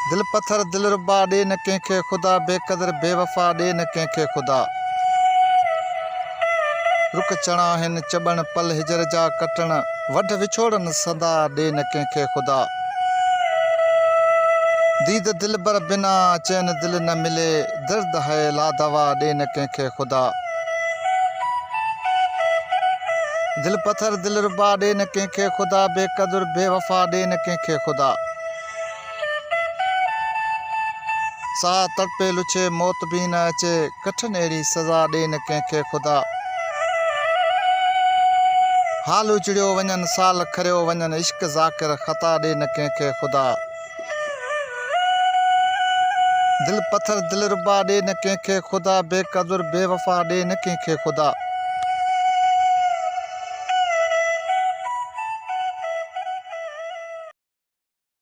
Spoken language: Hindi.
दिल पत्थर दिलरुबा ॾे न कंहिंखे ख़ुदा, बेक़दर बेवफ़ा ॾे न कंहिंखे ख़ुदा। रुख चणा आहिनि चॿण पल हिजर जा कटण, वढ विछोड़नि सदा ॾे न कंहिंखे ख़ुदा। दीद दिलबर बिना चैन दिल न मिले, दर्द है ला दवा ॾे न कंहिंखे ख़ुदा। दिल पत्थर दिलरुबा ॾे न कंहिंखे ख़ुदा, बेक़दर बेवफ़ा ॾे न कंहिंखे ख़ुदा। साह तड़पे लुछे मौत भी न अचे, कठिन अहिड़ी सज़ा ॾे न कंहिंखे ख़ुदा। हाल उजड़ियो वञनि साल खरियो वञनि, इश्क ज़ाकिर ख़ता ॾे न कंहिंखे ख़ुदा। दिल पत्थर दिलरुबा ॾे न कंहिंखे ख़ुदा, बेक़दर बेवफ़ा ॾे न कंहिंखे ख़ुदा।